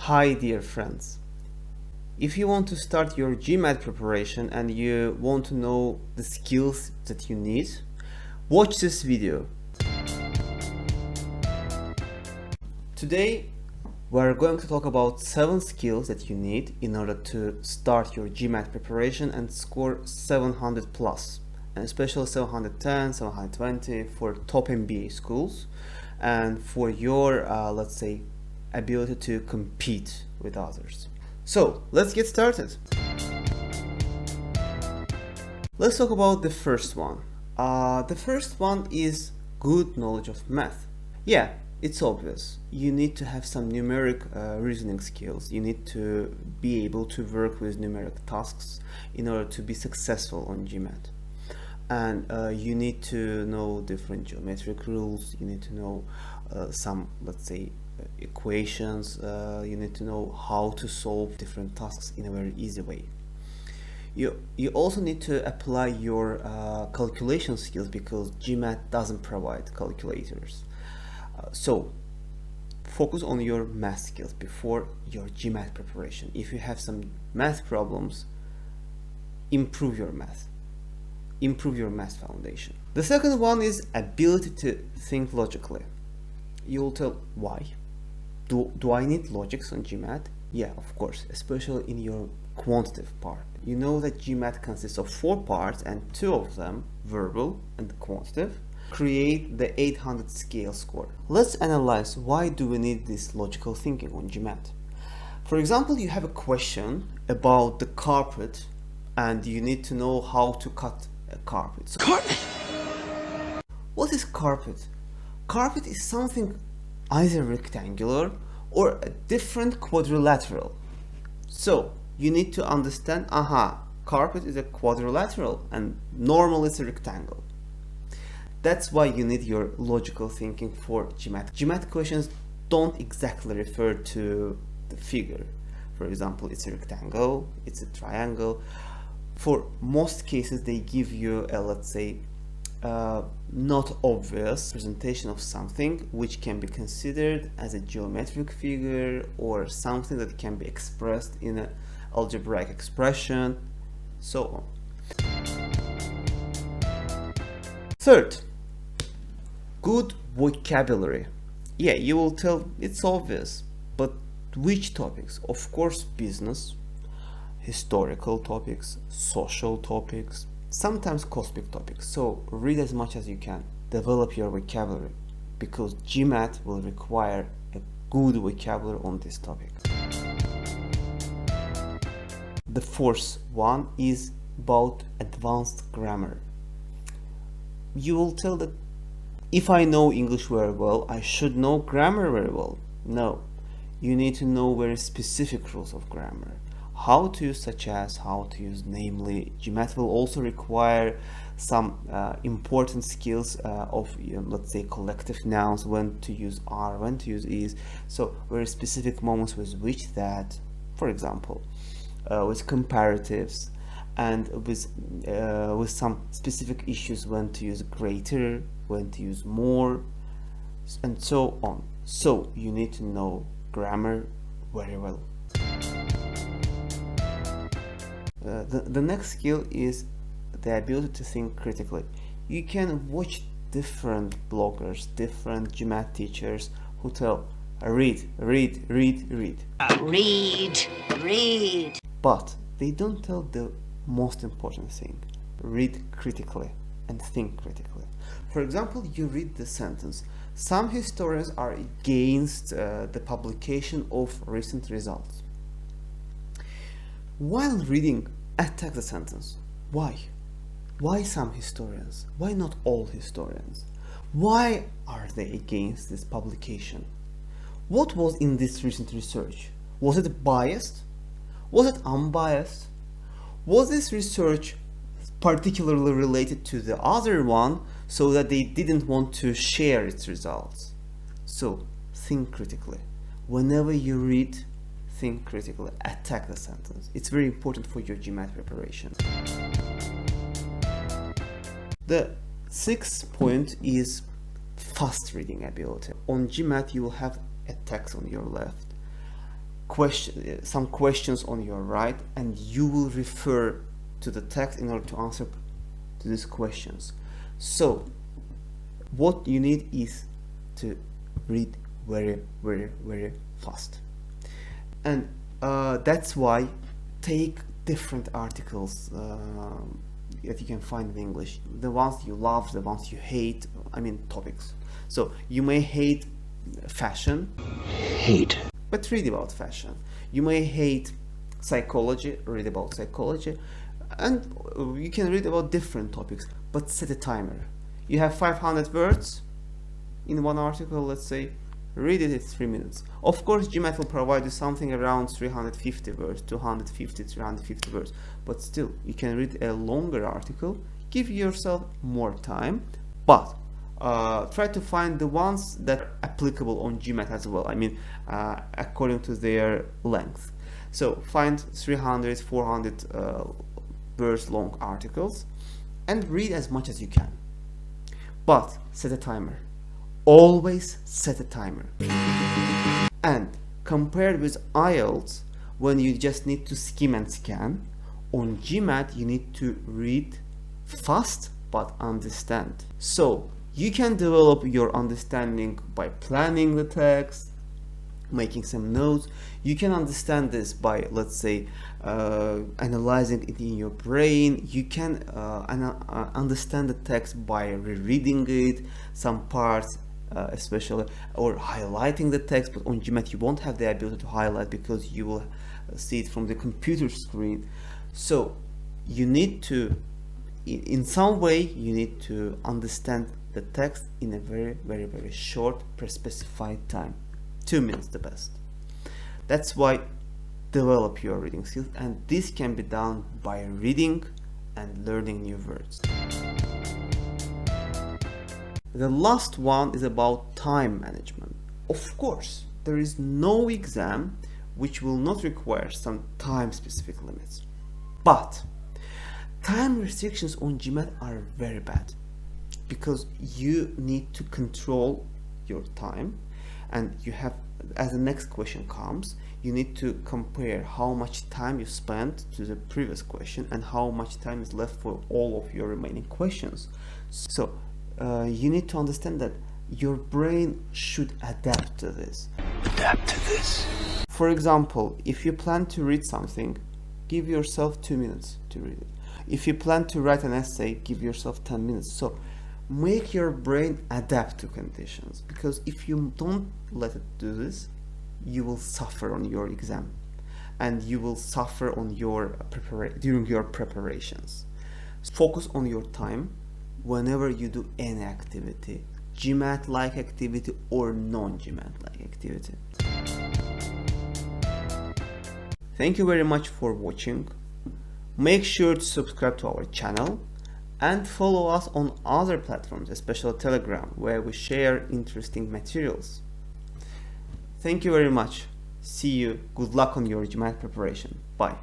Hi dear friends, if you want to start your GMAT preparation and you want to know the skills that you need, watch this video. Today we're going to talk about 7 skills that you need in order to start your GMAT preparation and score 700 plus, and especially 710, 720 for top MBA schools and for your let's say ability to compete with others. So let's get started. Let's talk about the first one. The first one is good knowledge of math. Yeah, it's obvious. You need to have some numeric reasoning skills. You need to be able to work with numeric tasks in order to be successful on GMAT. And you need to know different geometric rules. You need to know some, let's say, equations. You need to know how to solve different tasks in a very easy way. You also need to apply your calculation skills because GMAT doesn't provide calculators. So focus on your math skills before your GMAT preparation. If you have some math problems, improve your math. Improve your math foundation. The second one is ability to think logically. You will tell why. Do I need logics on GMAT? Yeah, of course, especially in your quantitative part. You know that GMAT consists of 4 parts and 2 of them, verbal and quantitative, create the 800 scale score. Let's analyze why do we need this logical thinking on GMAT. For example, you have a question about the carpet and you need to know how to cut a carpet. So, carpet! What is carpet? Carpet is something either rectangular or a different quadrilateral. So you need to understand, carpet is a quadrilateral and normal is a rectangle. That's why you need your logical thinking for GMAT. GMAT questions don't exactly refer to the figure. For example, it's a rectangle, it's a triangle. For most cases, they give you a, let's say, not obvious presentation of something which can be considered as a geometric figure or something that can be expressed in an algebraic expression, so on. Third, good vocabulary. Yeah, you will tell it's obvious, but which topics? Of course, business, historical topics, social topics, sometimes cosmic topics. So read as much as you can, develop your vocabulary, because GMAT will require a good vocabulary on this topic. The fourth one is about advanced grammar. You will tell that if I know English very well, I should know grammar very well. No, you need to know very specific rules of grammar. How to use, such as how to use namely. GMAT will also require some important skills of let's say collective nouns, when to use are, when to use is. So very specific moments with which, that, for example, with comparatives and with some specific issues, when to use greater, when to use more, and so on. So you need to know grammar very well. The next skill is the ability to think critically. You can watch different bloggers, different GMAT teachers who tell read. But they don't tell the most important thing. Read critically and think critically. For example, you read the sentence. Some historians are against the publication of recent results. While reading, attack the sentence. Why? Why some historians? Why not all historians? Why are they against this publication? What was in this recent research? Was it biased? Was it unbiased? Was this research particularly related to the other one so that they didn't want to share its results? So think critically. Whenever you read, think critically, attack the sentence. It's very important for your GMAT preparation. The sixth point is fast reading ability. On GMAT, you will have a text on your left, some questions on your right, and you will refer to the text in order to answer to these questions. So what you need is to read very, very, very fast. And that's why take different articles that you can find in English, the ones you love, the ones you hate, I mean topics. So you may hate fashion, but read about fashion. You may hate psychology, read about psychology, and you can read about different topics, but set a timer. You have 500 words in one article, let's say, read it in 3 minutes. Of course, GMAT will provide you something around 350 words, 250, 350 words, but still, you can read a longer article, give yourself more time, but try to find the ones that are applicable on GMAT as well, I mean, according to their length. So find 300, 400 words long articles and read as much as you can, but set a timer. Always set a timer. And compared with IELTS, when you just need to skim and scan, on GMAT you need to read fast but understand. So you can develop your understanding by planning the text, making some notes. You can understand this by, let's say, analyzing it in your brain. You can understand the text by rereading it, some parts especially, or highlighting the text, but on GMAT you won't have the ability to highlight because you will see it from the computer screen. So you need to, in some way, you need to understand the text in a very, very, very short pre-specified time. 2 minutes the best. That's why develop your reading skills, and this can be done by reading and learning new words. The last one is about time management. Of course, there is no exam which will not require some time specific limits, but time restrictions on GMAT are very bad because you need to control your time, and you have, as the next question comes, you need to compare how much time you spent to the previous question and how much time is left for all of your remaining questions. So you need to understand that your brain should adapt to this. For example, if you plan to read something, give yourself 2 minutes to read it. If you plan to write an essay, give yourself 10 minutes. So make your brain adapt to conditions, because if you don't let it do this, you will suffer on your exam and you will suffer on your during your preparations. Focus on your time whenever you do any activity, GMAT like activity or non-GMAT like activity. Thank you very much for watching. Make sure to subscribe to our channel and follow us on other platforms, especially Telegram, where we share interesting materials. Thank you very much. See you. Good luck on your GMAT preparation. Bye.